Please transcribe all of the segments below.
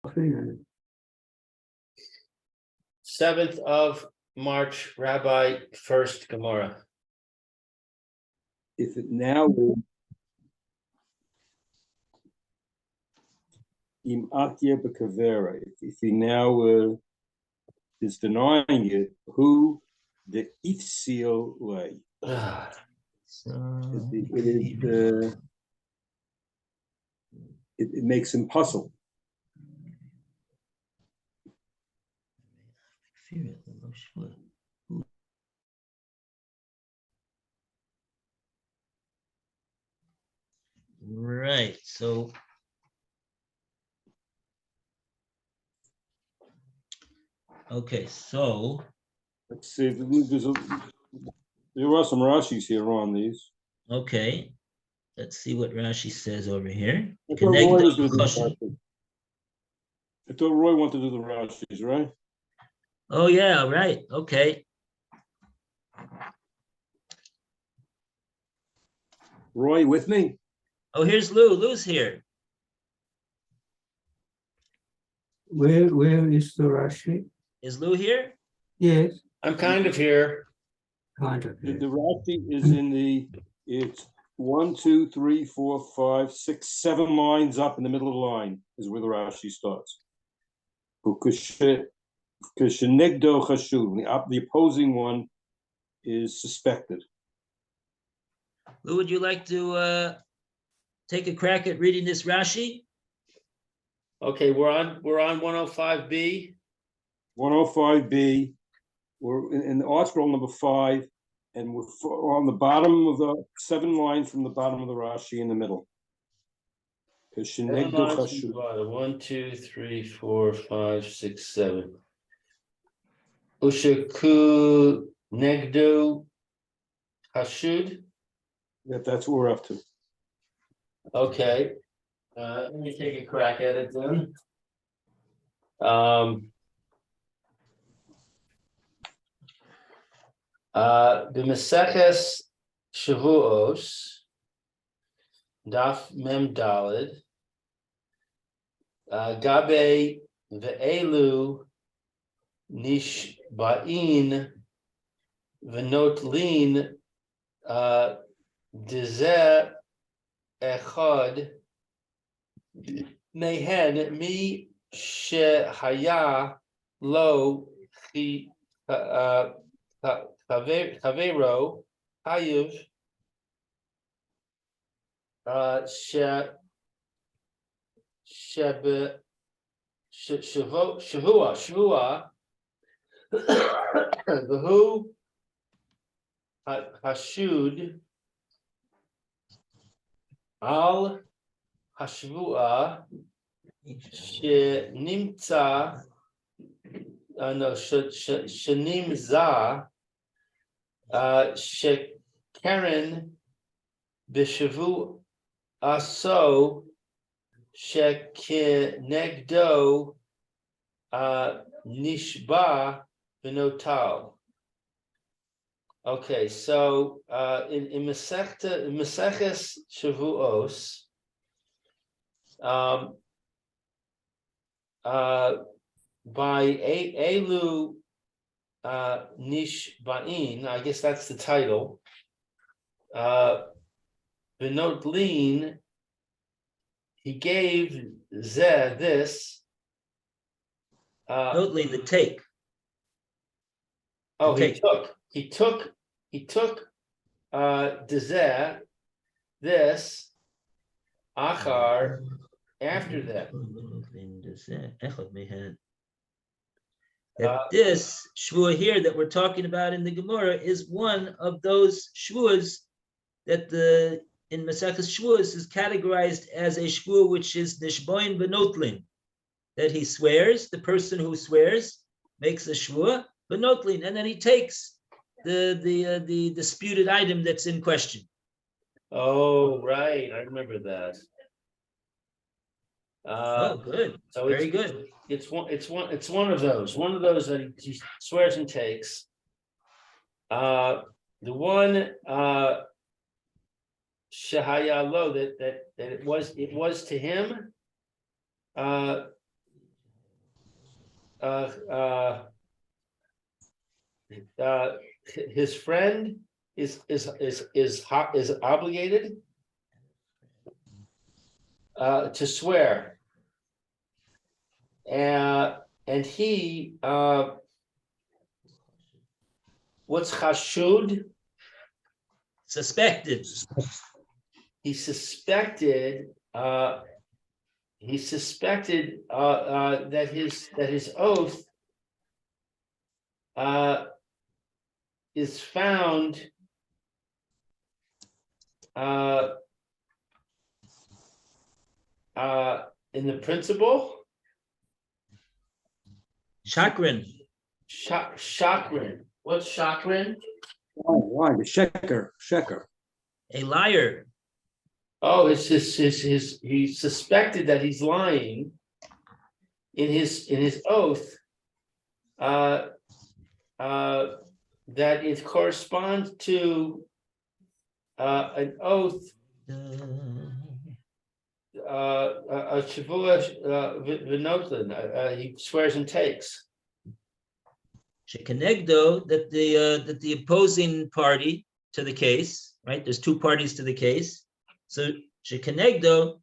7th of March, Rabbi, first Gemora. If it now if he now is denying it, who the ifsil way? It makes him puzzle. Right. So okay, so let's see. There are some Rashis here on these. Okay, let's see what Rashi says over here. I thought Roy wanted to do the Rashis, right? Oh yeah, right. Okay. Roy, with me? Oh, here's Lou. Lou's here. Where is the Rashi? Is Lou here? Yes. I'm kind of here. Kind of. The Rashi is it's 1, 2, 3, 4, 5, 6, 7 lines up in the middle of the line is where the Rashi starts. The opposing one is suspected. Lou, would you like to take a crack at reading this Rashi? Okay, we're on 105b. 105b. We're in the article number 5, and we're on the bottom of the 7 lines from the bottom of the Rashi in the middle. 1, 2, 3, 4, 5, 6, 7. Ushaku negdu hashud. That's what we're up to. Okay. Let me take a crack at it then. The Maseches Shavuos, Daf Mem Dalid, Gabe Ve'elu Nishba'in V'notlin Dezeh Echad Mehen Mi Shehaya Lo Chavero Hayiv Shavua Vahu Hashud Al Hashvua Shenimtza Shenimza Shekeren Bishavu Aso Shekenegdo Nishba Benotal. Okay, so in Maseches Shavuos, by Elu Nishba'in, I guess that's the title. Benotlin, he gave Zeh this. Notlin, the take. Oh, he took Dezeh this Achar after that. That this shvua here that we're talking about in the Gemora is one of those shvuas that in Maseches Shvuas is categorized as a shvua which is nishboin benotlin, that he swears, the person who swears makes a shvua benotlin, and then he takes the disputed item that's in question. Oh, right, I remember that. Oh, good. So very good. It's one of those that he swears and takes. The one Shehaya Lo that it was to him. his friend is obligated to swear, and he what's chashud? Suspected. He suspected that his oath is found in the principle Chakran. chakran. What's chakran? Why? The sheker. A liar. Oh, it's his he suspected that he's lying in his oath, that it corresponds to an oath, a shavua v'noten, he swears and takes. Shekenegdo, that the opposing party to the case, right? There's two parties to the case. So shekenegdo,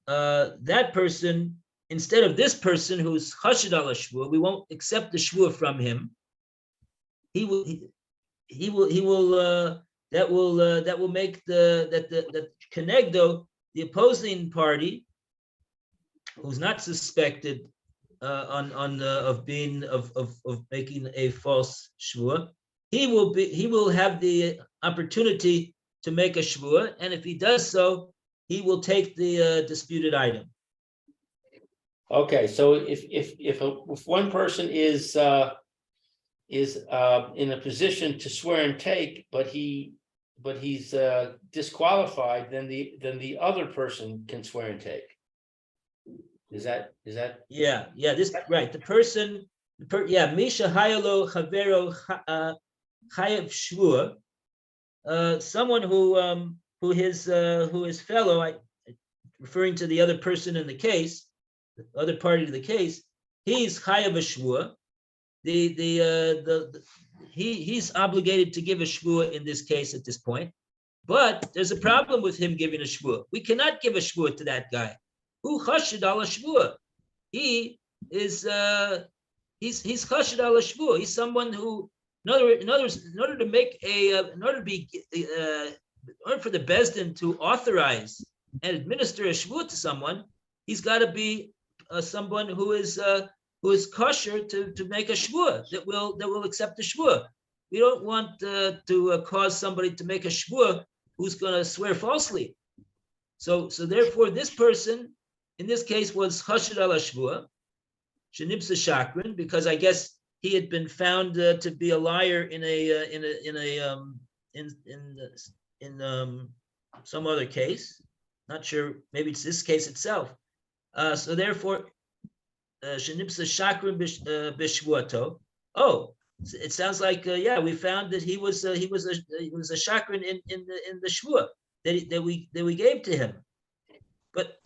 that person, instead of this person who's chashid al shvua, we won't accept the shvua from him. He will that will make the kenegdo, the opposing party, who's not suspected of making a false shvua, he will have the opportunity to make a shvua, and if he does so, he will take the disputed item. Okay, so if one person is in a position to swear and take, but he's disqualified, then the other person can swear and take. Is that? Yeah, this right. The person, Misha Hayalo Chavero Chayev Shvua, someone who his fellow, referring to the other person in the case, the other party to the case, he's Chayev Shvua. He's obligated to give a shvua in this case at this point, but there's a problem with him giving a shvua. We cannot give a shvua to that guy. Who chashid al shvua? He is he's chashid al shvua. He's someone who, in other words, in order to make in order for the bezdin to authorize and administer a shvua to someone, he's got to be someone who is kosher to make a shvua that will accept the shvua. We don't want to cause somebody to make a shvua who's going to swear falsely. So therefore, this person in this case was chashid al shvua, shenibsa shakran, because I guess he had been found to be a liar in some other case. Not sure, maybe it's this case itself. So therefore, shenibsa shakran bishvuato. Oh, it sounds like we found that he was a shakran in the shvua that we gave to him, but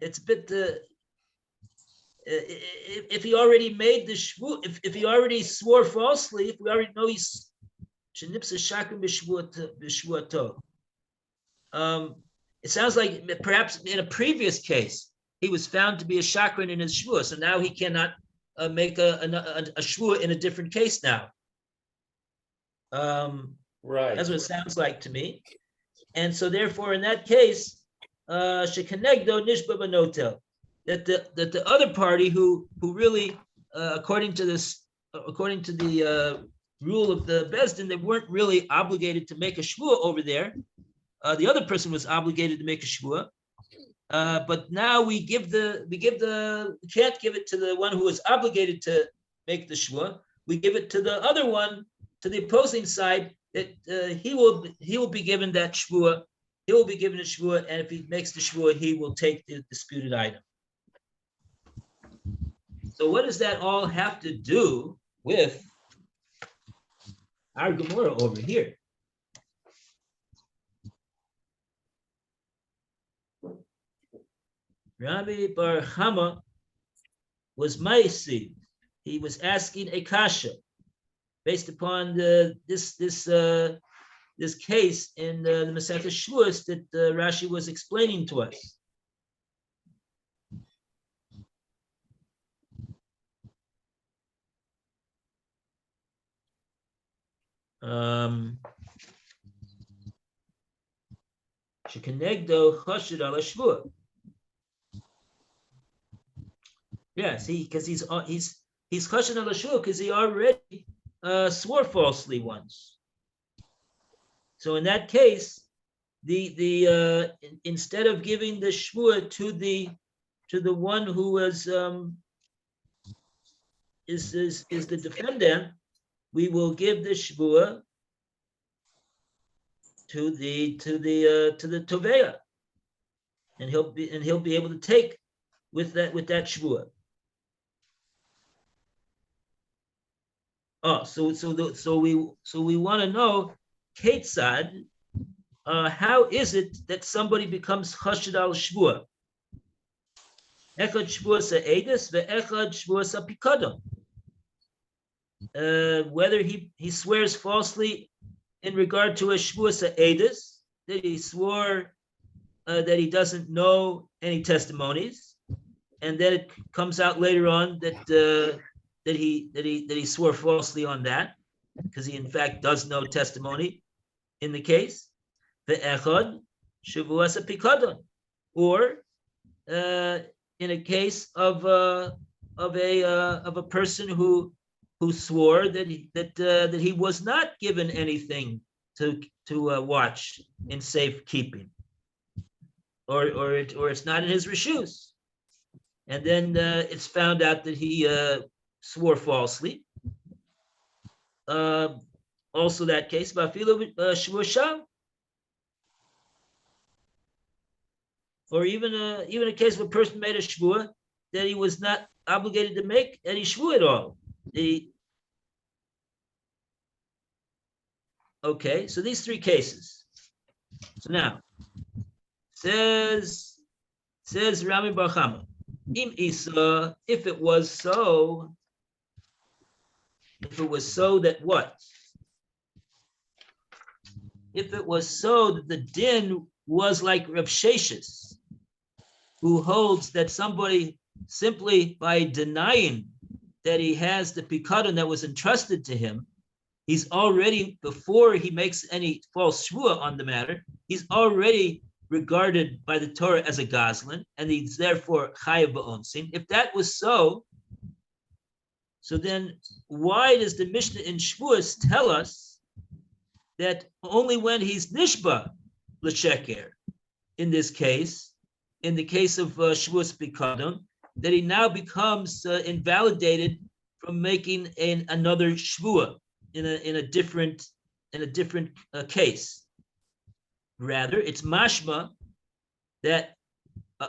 it's a bit. If he already made the shvua, if he already swore falsely, if we already know he's shenibsa shakran bishvuato, it sounds like perhaps in a previous case he was found to be a shakran in his shvua, so now he cannot make a shvua in a different case now. Right. That's what it sounds like to me. And so therefore, in that case, shekenegdo nishba b'notel, that the other party who really, according to the rule of the bezdin, they weren't really obligated to make a shvua over there. The other person was obligated to make a shvua. But now we can't give it to the one who was obligated to make the shvua. We give it to the other one, to the opposing side, that he will be given that shvua. He will be given a shvua, and if he makes the shvua, he will take the disputed item. So what does that all have to do with our Gemora over here? Rabbi Bar Chama was Maisi. He was asking a kasha based upon this case in the Masechah Shavuos that Rashi was explaining to us. Shekenegdo chashid ala shvua. Yes, because he's chashid ala shvua because he already swore falsely once. So in that case, the instead of giving the shvua to the one who was is the defendant, we will give the shvua to the tovea, and he'll be able to take with that shvua. Oh, so we want to know Ketzad, how is it that somebody becomes chashid al shvua? Echad shvua sa'edus ve'echad shvua sa'pikadon. Whether he swears falsely in regard to a shvua sa'edus, that he swore that he doesn't know any testimonies, and then it comes out later on that he swore falsely on that, because he in fact does know testimony in the case. The echad shavua sapikadon, or in a case of a person who swore that he was not given anything to watch in safekeeping, or it's not in his reshus, and then it's found out that he swore falsely. Also that case, or even a case where a person made a shvua that he was not obligated to make any shvua at all. Okay, so these three cases. So now says Rami Bar Chama, Im Isa, if it was so that what? If it was so that the din was like Reb Sheshes, who holds that somebody simply by denying that he has the pikadon that was entrusted to him, he's already, before he makes any false shvua on the matter, he's already regarded by the Torah as a gazlan, and he's therefore chayav ba'onsin. If that was so then why does the Mishnah in Shvuos tell us that only when he's nishba l'sheker, in this case, in the case of Shvuos Pikadon, that he now becomes invalidated from making another shvua in a different case? Rather, it's mashma that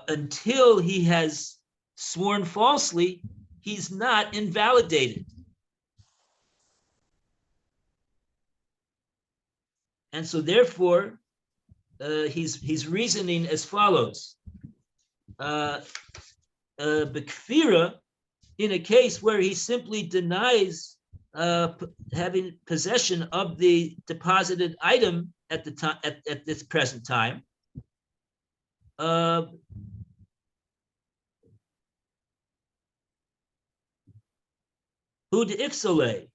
until he has sworn falsely, he's not invalidated. And so therefore, he's reasoning as follows. Bekfira, in a case where he simply denies having possession of the deposited item at the time, at this present time, who de ifsole.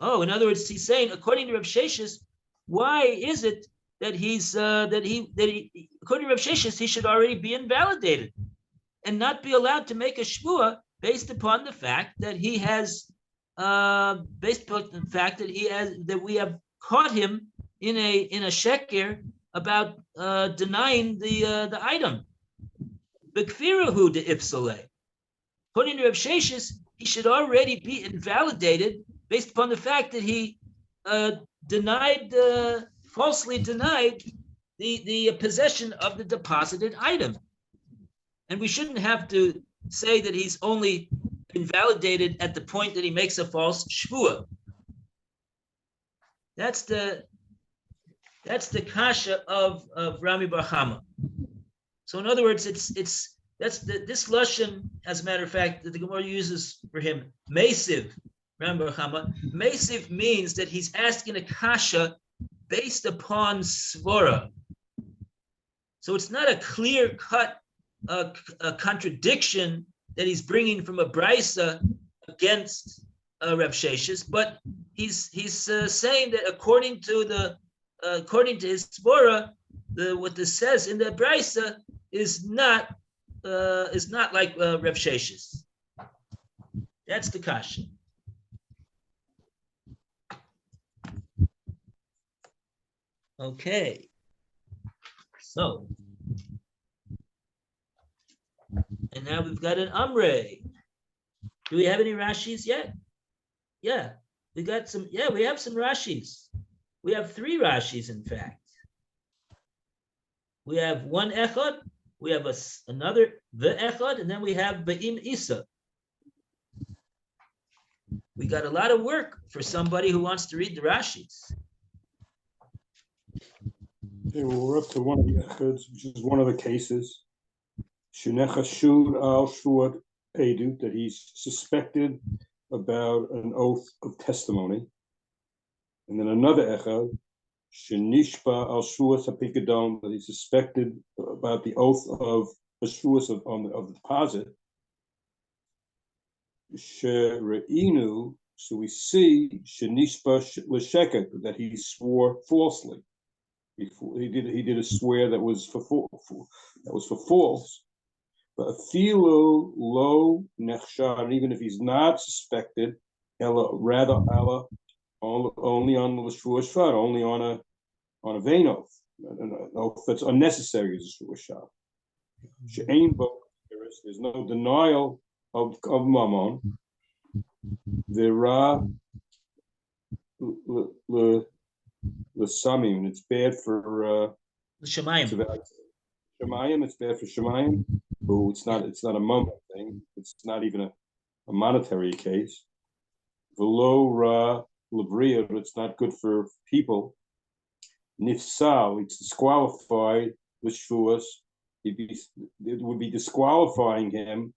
Oh, in other words, he's saying, according to Reb Sheshes, why is it that according to Reb Sheshes, he should already be invalidated and not be allowed to make a shvua based upon the fact that he has, that we have caught him in a sheker about denying the item. Bekfirahu de ipsale. According to Reb Sheshes, he should already be invalidated based upon the fact that he falsely denied the possession of the deposited item. And we shouldn't have to say that he's only invalidated at the point that he makes a false shvua. That's the kasha of Rami Bar Chama. So in other words, this lashon, as a matter of fact, that the Gemara uses for him, Mesiv, Rami Bar Chama. Mesiv means that he's asking a kasha based upon svara. So it's not a clear-cut contradiction that he's bringing from a brisa against Reb Sheshes, but he's saying that according to his svara, what this says in the brisa is not like Reb Sheshes. That's the kasha. Okay. So, and now we've got an Amre. Do we have any Rashis yet? Yeah, we got some. Yeah, we have some Rashis. We have 3 Rashis, in fact. We have one Echad, we have another the Echad, and then we have Ba'im Isa. We got a lot of work for somebody who wants to read the Rashis. Okay, well, we're up to one of the echoes, which is one of the cases. Shenechashud al Shuat Edut, that he's suspected about an oath of testimony. And then another echad, Shenishpa al Shuat Hapikadon, that he's suspected about the oath of the Shuat of the deposit. Shereinu, so we see Shenishpa L'Sheket, that he swore falsely. He did a swear that was for false. But afilu lo nechshar, even if he's not suspected, rather Allah only on the shvua shvat, only on a vain oath, an oath that's unnecessary as a shvua shvat. She'ain bo, there's no denial of mammon. Vera the samim, it's bad for Shemayim. Shemayim, it's bad for Shemayim. Oh, it's not a moment thing. It's not even a monetary case. Velo ra labria, but it's not good for people. Nifsal, it's disqualified with shvuas. It would be disqualifying him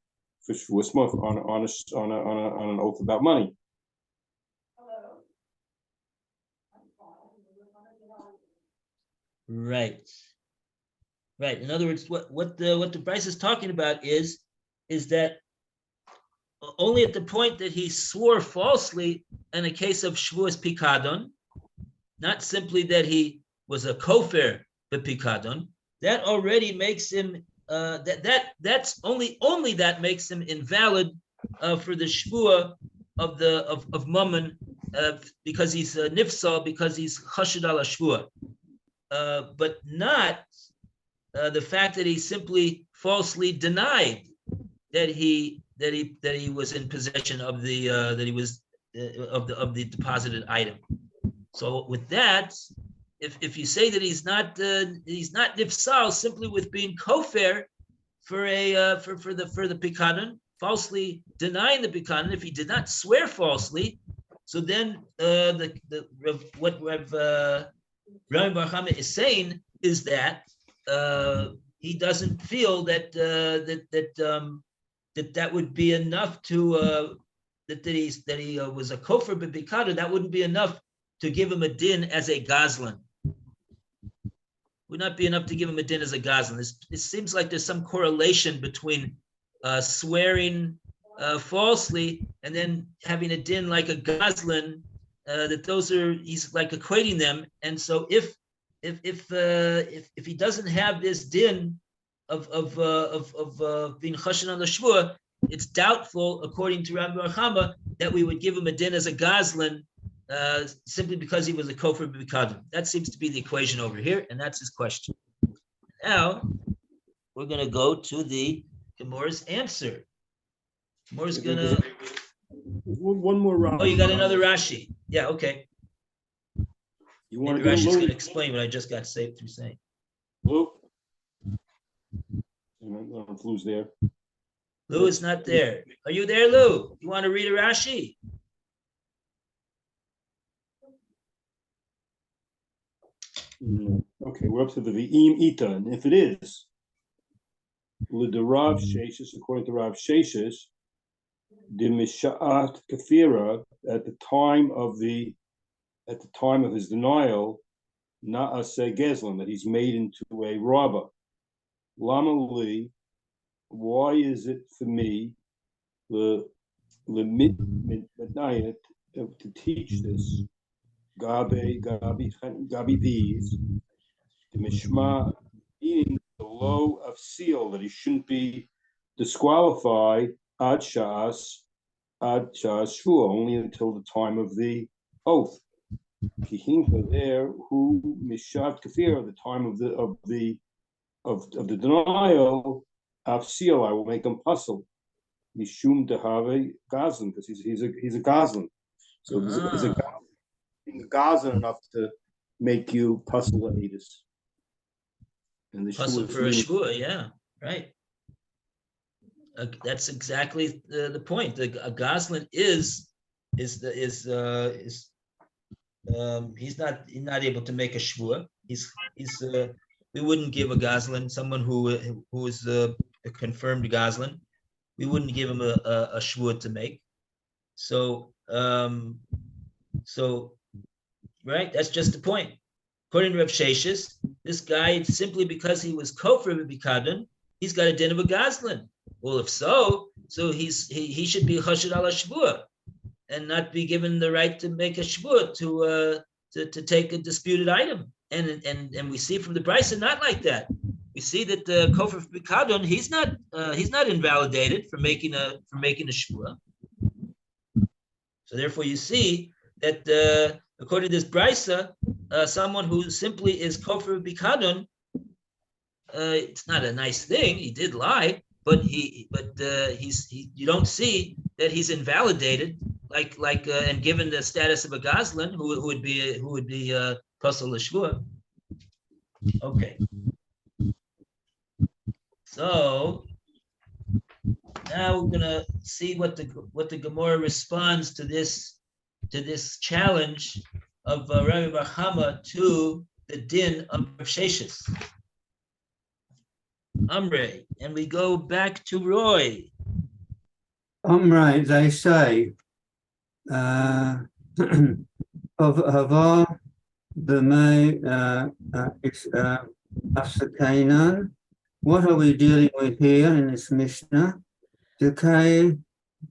for shvuas on an oath about money. Right. In other words, what the Bryce is talking about is that only at the point that he swore falsely in a case of shvuas pikadon, not simply that he was a kofir b'pikadon, that already makes him that's only that makes him invalid for the shvua of mammon because he's nifsal, because he's chashud ala shvua. But not the fact that he simply falsely denied that he was in possession of the of the deposited item. So with that, if you say that he's not nifsal simply with being kofir for the pikadon, falsely denying the pikadon, if he did not swear falsely, so then what Rami Bar Chama is saying is that he doesn't feel that that would be enough to that he was a kofir b'pikadon. That wouldn't be enough to give him a din as a gazlan. Would not be enough to give him a din as a gazlan. It seems like there's some correlation between swearing falsely and then having a din like a gazlan. That those are, he's like equating them, and so if he doesn't have this din of being chashin on the shvua, it's doubtful, according to Rabbi Bar Chama, that we would give him a din as a gazlan simply because he was a kofir b'pikadon. That seems to be the equation over here, and that's his question. Now we're going to go to the Gemora's answer. Gemora's going to. One more Rashi. Oh, you got another Rashi. Yeah, okay. You want to Rashi's go going to explain what I just got saved through saying. Lou? I don't know if Lou's there. Lou is not there. Are you there, Lou? You want to read a Rashi? Okay, we're up to the V'im Ita, and if it is, the Rav Sheshes, according to Rav Sheshes, the Misha'at Kafira, at the time of his denial, Na'aseh Gezlan, that he's made into a robber. Lama li, why is it for me the midnight to teach this? Gabi these, the Mishma, meaning the low of seal, that he shouldn't be disqualified ad shas shvua, only until the time of the oath. Kihinka there, who mishat kafir, the time of the denial, af seal, I will make him puzzle. Mishum dehave gazlan, because he's a gazlan. So is a gazlan enough to make you puzzle a anus. And the Puzzle for a shvua, yeah, right. That's exactly the point. A gazlan is he's not able to make a shvua. We wouldn't give a gazlan, someone who is a confirmed gazlan, we wouldn't give him a shvua to make. So right, that's just the point. According to Rav Sheshes, this guy, simply because he was kofar b'bikadon, he's got a din of a gazlan. Well, if so he should be chashid ala shvua and not be given the right to make a shvua to take a disputed item. And we see from the Brisa not like that. We see that the kofar b'bikadon, he's not invalidated for making a shvua. So therefore, you see that according to this Brisa, someone who simply is kofar b'bikadon, it's not a nice thing. He did lie, but you don't see that he's invalidated, like and given the status of a gazlan who would be pasal l'shvua. Okay. So now we're gonna see what the Gemora responds to this challenge of Rabbi Bar Chama to the din of Rav Sheshes. Amre, and we go back to Roy. Omre, they say, of Havar B'mei Asakanan. What are we dealing with here in this Mishnah? Decay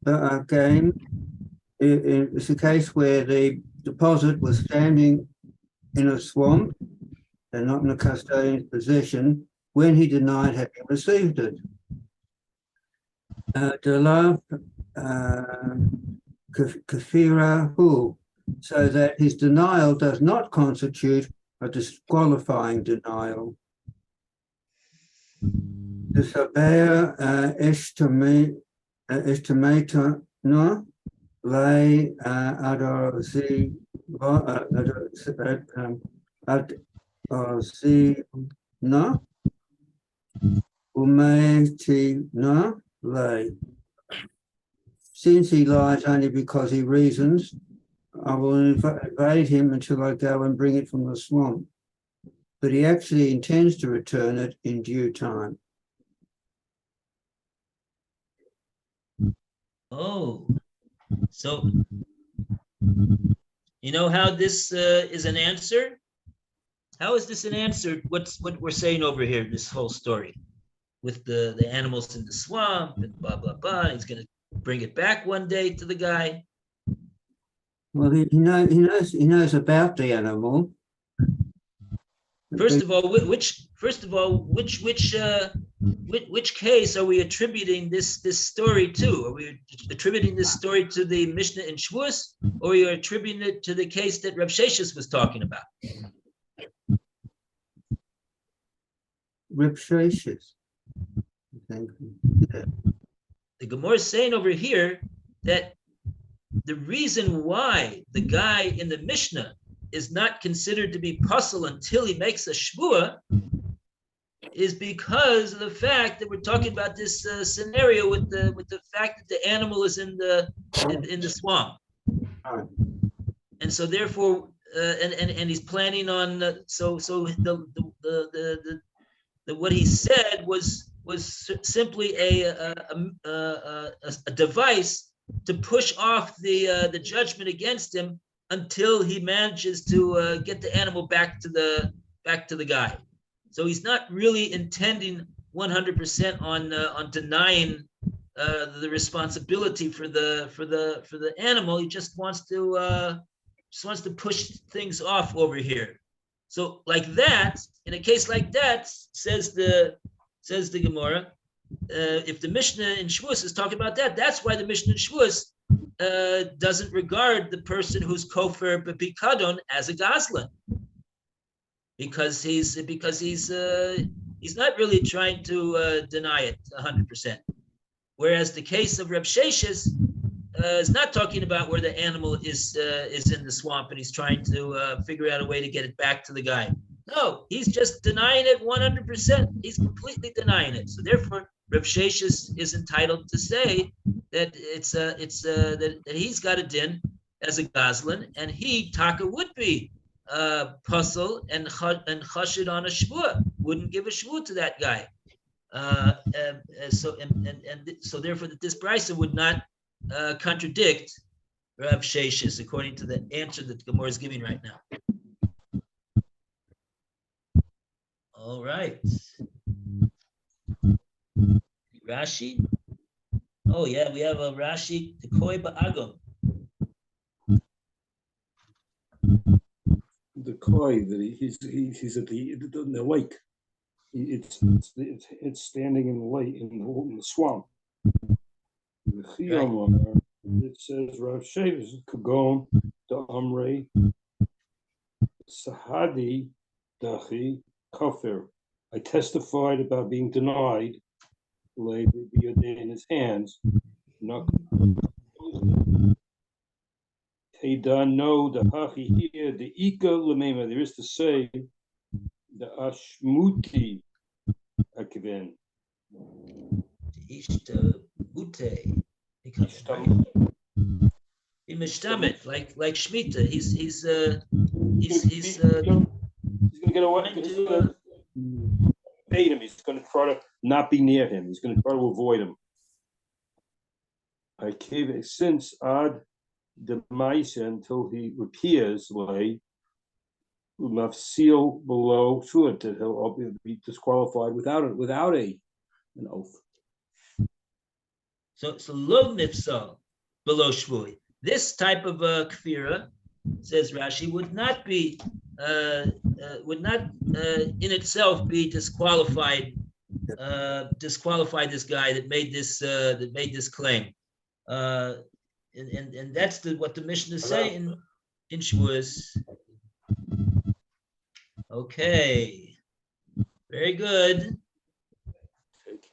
again. It's a case where the deposit was standing in a swamp and not in a custodian's possession when he denied having received it. Delav Kafira Hu, so that his denial does not constitute a disqualifying denial. The Sabaya estimata no lay adozi no umeti no lay. Since he lies only because he reasons, I will evade him until I go and bring it from the swamp. But he actually intends to return it in due time. Oh, so you know how this is an answer? How is this an answer? What we're saying over here, this whole story with the animals in the swamp and blah, blah, blah. He's going to bring it back one day to the guy. Well, he knows about the animal. First of all, which case are we attributing this story to? Are we attributing this story to the Mishnah in Shavuos, or are you attributing it to the case that Rav Sheshes was talking about? Rav Sheshes. The Gemora is saying over here that the reason why the guy in the Mishnah is not considered to be puzzle until he makes a shvua is because of the fact that we're talking about this scenario with the fact that the animal is in the swamp, and so therefore and he's planning on so the what he said was simply a device to push off the judgment against him until he manages to get the animal back to the guy. So he's not really intending 100% on denying the responsibility for the animal. He just wants to push things off over here. So like that, in a case like that, says the Gemora, if the Mishnah in Shavuos is talking about that, that's why the Mishnah in Shavuos doesn't regard the person who's kofar b'pikadon as a gazlan, because he's not really trying to deny it 100%. Whereas the case of Reb Sheshes is not talking about where the animal is in the swamp and he's trying to figure out a way to get it back to the guy. No, he's just denying it 100%. He's completely denying it. So therefore, Reb Sheshes is entitled to say that that he's got a din as a gazlan, and he taka would be puzzle and chashid on a shvua, wouldn't give a shvua to that guy. So therefore, that this brisa would not contradict Rav Sheshes according to the answer that Gemora is giving right now. All right. Rashi. Oh yeah, we have a Rashi Tekoi Ba'agam. The koi that he's at the lake. It's standing in the lake in the swamp. The Chiyomar, it says Rav Sheshes Kagon the Amrei Sahadi Dachi Kafir. I testified about being denied, lay in his hands. Teda no the hachi here the ika lemema. There is to say the ashmuti akiven. Ishtabute. Imishtamit, like Shemitah. He's gonna get away. He's gonna bait him. He's gonna try to not be near him. He's gonna try to avoid him. I gave since ad the mice until he appears like seal below shul that he'll be disqualified without an oath. So lo nifsal below shvui. This type of kfira, says Rashi, would not in itself be disqualified this guy that made this claim. And that's what the Mishnah is saying in Shavuos. Okay, very good.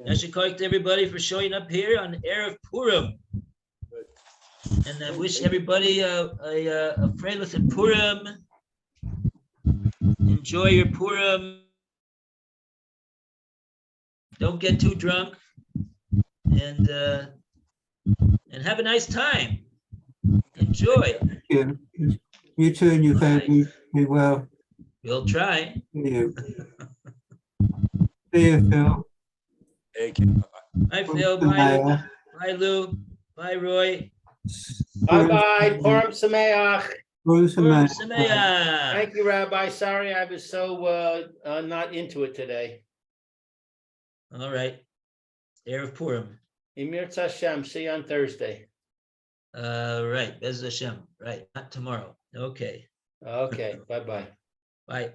I should thank everybody for showing up here on Erev Purim, and I wish everybody a freilich and Purim. Enjoy your Purim. Don't get too drunk, and have a nice time. Enjoy. You too and your family. Be well. We'll try. You. See you, Phil. Thank you. Bye, Phil. Bye. Bye, Lou. Bye, Roy. Bye-bye. Purim Sameach. Purim Sameach. Thank you, Rabbi. Sorry I was so not into it today. All right. Erev Purim. Emir Hashem. See you on Thursday. Right. Bez Hashem. Right. Not tomorrow. Okay. Okay. Bye-bye. Bye.